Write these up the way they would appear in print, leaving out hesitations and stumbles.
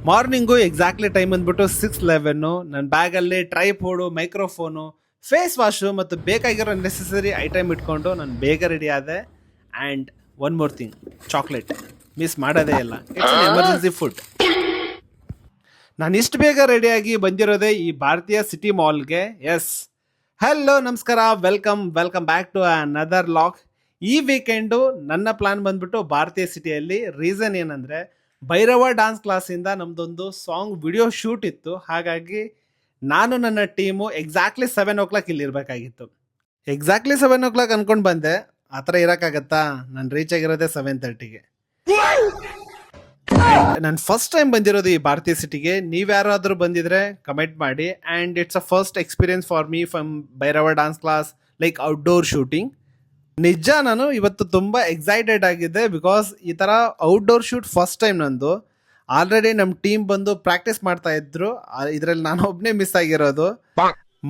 Morning exactly time ಬಂದ್ಬಿಟ್ಟು 6:11. ನನ್ನ ಬ್ಯಾಗಲ್ಲಿ ಟ್ರೈಪೋಡು, ಮೈಕ್ರೋಫೋನು, ಫೇಸ್ ವಾಶು ಮತ್ತು ಬೇಕಾಗಿರೋ ನೆಸೆಸರಿ ಐಟಮ್ ಇಟ್ಕೊಂಡು ನಾನು ಬೇಗ ರೆಡಿ ಆದೆ. And one more thing, chocolate miss ಮಾಡೋದೇ ಇಲ್ಲ. It's an emergency food. ನಾನು ಇಷ್ಟು ಬೇಗ ರೆಡಿಯಾಗಿ ಬಂದಿರೋದೇ ಈ ಭಾರತೀಯ ಸಿಟಿ ಮಾಲ್ಗೆ. ಎಸ್, ಹಲೋ ನಮಸ್ಕಾರ, welcome back to another vlog. ಈ ವೀಕೆಂಡು ನನ್ನ ಪ್ಲಾನ್ ಬಂದ್ಬಿಟ್ಟು ಭಾರತೀಯ ಸಿಟಿಯಲ್ಲಿ. ರೀಸನ್ ಏನಂದರೆ, ಭೈರವ ಡಾನ್ಸ್ ಕ್ಲಾಸಿಂದ ನಮ್ಮದೊಂದು ಸಾಂಗ್ ವಿಡಿಯೋ ಶೂಟ್ ಇತ್ತು. ಹಾಗಾಗಿ ನಾನು ನನ್ನ ಟೀಮು ಎಕ್ಸಾಕ್ಟ್ಲಿ 7 o'clock ಇಲ್ಲಿ ಇರಬೇಕಾಗಿತ್ತು. ಎಕ್ಸಾಕ್ಟ್ಲಿ 7 o'clock ಅಂದ್ಕೊಂಡು ಬಂದೆ. ಆ ಥರ ಇರೋಕ್ಕಾಗತ್ತಾ? ನಾನು ರೀಚ್ ಆಗಿರೋದೇ 7:30ಗೆ. ನಾನು ಫಸ್ಟ್ ಟೈಮ್ ಬಂದಿರೋದು ಈ ಭಾರತೀಯ ಸಿಟಿಗೆ. ನೀವ್ಯಾರಾದರೂ ಬಂದಿದ್ರೆ ಕಮೆಂಟ್ ಮಾಡಿ. And it's a first experience for me from Bhairava dance class, like outdoor shooting. ನಿಜ ನಾನು ಇವತ್ತು ತುಂಬ ಎಕ್ಸೈಟೆಡ್ ಆಗಿದ್ದೆ, ಬಿಕಾಸ್ ಈ ಥರ ಔಟ್ಡೋರ್ ಶೂಟ್ ಫಸ್ಟ್ ಟೈಮ್ ನಂದು. ಆಲ್ರೆಡಿ ನಮ್ಮ ಟೀಮ್ ಬಂದು ಪ್ರಾಕ್ಟೀಸ್ ಮಾಡ್ತಾ ಇದ್ರು, ಇದರಲ್ಲಿ ನಾನು ಒಬ್ಬನೇ ಮಿಸ್ ಆಗಿರೋದು.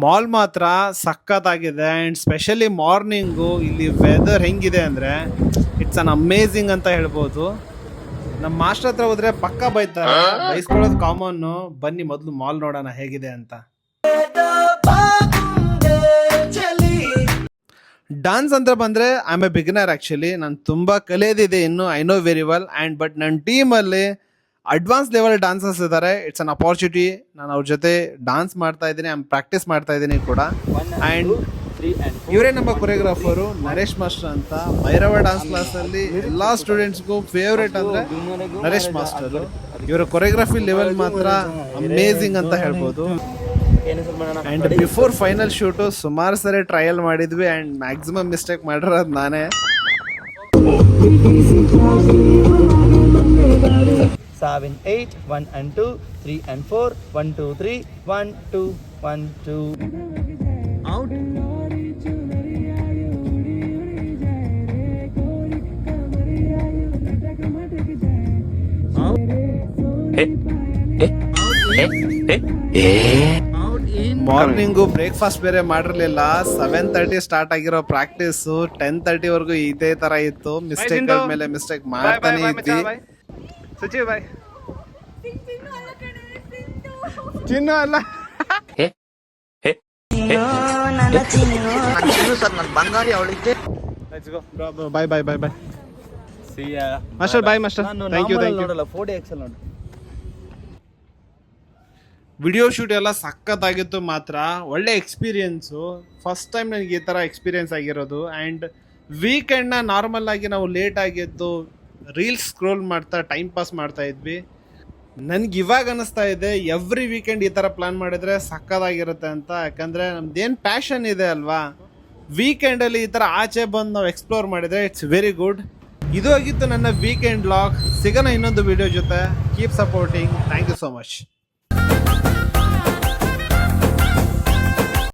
ಮಾಲ್ ಮಾತ್ರ ಸಖತ್ತಾಗಿದೆ. ಆ್ಯಂಡ್ ಸ್ಪೆಷಲಿ ಮಾರ್ನಿಂಗು ಇಲ್ಲಿ ವೆದರ್ ಹೆಂಗಿದೆ ಅಂದರೆ ಇಟ್ಸ್ ಅನ್ ಅಮೇಝಿಂಗ್ ಅಂತ ಹೇಳ್ಬೋದು. ನಮ್ಮ ಮಾಸ್ಟರ್ ಹತ್ರ ಹೋದ್ರೆ ಪಕ್ಕ ಬೈತಾರೆ, ಬೈಸ್ಕೊಳ್ಳೋದು ಕಾಮನ್ನು. ಬನ್ನಿ ಮೊದಲು ಮಾಲ್ ನೋಡೋಣ ಹೇಗಿದೆ ಅಂತ. ಡಾನ್ಸ್ ಅಂತ ಬಂದರೆ I am A beginner actually. ನಾನು ತುಂಬ ಕಲಿಯೋದಿದೆ ಇನ್ನು, I know very well. And but ನನ್ನ ಟೀಮಲ್ಲಿ ಅಡ್ವಾನ್ಸ್ ಲೆವೆಲ್ ಡಾನ್ಸರ್ಸ್ ಇದ್ದಾರೆ. It's an opportunity. ನಾನು ಅವ್ರ ಜೊತೆ ಡಾನ್ಸ್ ಮಾಡ್ತಾ ಇದ್ದೀನಿ, ಪ್ರಾಕ್ಟೀಸ್ ಮಾಡ್ತಾ ಇದ್ದೀನಿ ಕೂಡ. ಆ್ಯಂಡ್ ಇವರೇ ನಮ್ಮ ಕೊರಿಯೋಗ್ರಾಫರು ನರೇಶ್ ಮಾಸ್ಟರ್ ಅಂತ. ಭೈರವ ಡಾನ್ಸ್ ಕ್ಲಾಸಲ್ಲಿ ಎಲ್ಲ ಸ್ಟೂಡೆಂಟ್ಸ್ಗೂ ಫೇವ್ರೇಟ್ ಅಂದರೆ ನರೇಶ್ ಮಾಸ್ಟರು. ಇವರ ಕೊರಿಯೋಗ್ರಫಿ ಲೆವೆಲ್ ಮಾತ್ರ ಅಮೇಝಿಂಗ್ ಅಂತ ಹೇಳ್ಬೋದು. ಆ್ಯಂಡ್ ಬಿಫೋರ್ ಫೈನಲ್ ಶೂಟು ಸುಮಾರು ಸರಿ ಟ್ರಯಲ್ ಮಾಡಿದ್ವಿ. ಆ್ಯಂಡ್ ಮ್ಯಾಕ್ಸಿಮಮ್ ಮಿಸ್ಟೇಕ್ ಮಾಡಿರೋದು ನಾನೇ. 7, 8, 1 and 2, 3 and 4, 1, 2, 3, 1, 2, 1, 2. Out. Morning breakfast ಬೇರೆ ಮಾಡಿರಲಿಲ್ಲ. 7:30 ಸ್ಟಾರ್ಟ್ ಆಗಿರೋ ಪ್ರಾಕ್ಟೀಸು 10:30ವರೆಗೂ ಇದೇ ತರ ಇತ್ತು. ಮಿಸ್ಟೇಕ್ ಮೇಲೆ ಮಿಸ್ಟೇಕ್ ಮಾಡ್ತಾನೆ ಇದ್ವಿ. ಚಿನ್ನು ಅಲ್ಲ, bye bye bye bye master. Bye master, thank you. Video shoot ಎಲ್ಲ ಸಖತ್ತಾಗಿತ್ತು ಮಾತ್ರ. ಒಳ್ಳೆ ಎಕ್ಸ್ಪೀರಿಯನ್ಸು. ಫಸ್ಟ್ ಟೈಮ್ ನನಗೆ ಈ ಥರ ಎಕ್ಸ್ಪೀರಿಯನ್ಸ್ ಆಗಿರೋದು. ಆ್ಯಂಡ್ ವೀಕೆಂಡ್ನ ನಾರ್ಮಲ್ ಆಗಿ ನಾವು ಲೇಟ್ ಆಗಿದ್ದು ರೀಲ್ಸ್ ಸ್ಕ್ರೋಲ್ ಮಾಡ್ತಾ ಟೈಮ್ ಪಾಸ್ ಮಾಡ್ತಾ ಇದ್ವಿ. ನನಗೆ ಇವಾಗ ಅನ್ನಿಸ್ತಾ ಇದೆ ಎವ್ರಿ ವೀಕೆಂಡ್ ಈ ಥರ ಪ್ಲಾನ್ ಮಾಡಿದರೆ ಸಖತ್ತಾಗಿರುತ್ತೆ ಅಂತ. ಯಾಕಂದರೆ ನಮ್ದೇನು ಪ್ಯಾಷನ್ ಇದೆ ಅಲ್ವಾ, ವೀಕೆಂಡಲ್ಲಿ ಈ ಥರ ಆಚೆ ಬಂದು ನಾವು ಎಕ್ಸ್ಪ್ಲೋರ್ ಮಾಡಿದರೆ ಇಟ್ಸ್ ವೆರಿ ಗುಡ್. ಇದು ಆಗಿತ್ತು ನನ್ನ ವೀಕೆಂಡ್ ವ್ಲಾಗ್. ಸಿಗೋಣ ಇನ್ನೊಂದು ವಿಡಿಯೋ ಜೊತೆ. Keep supporting. Thank you so much.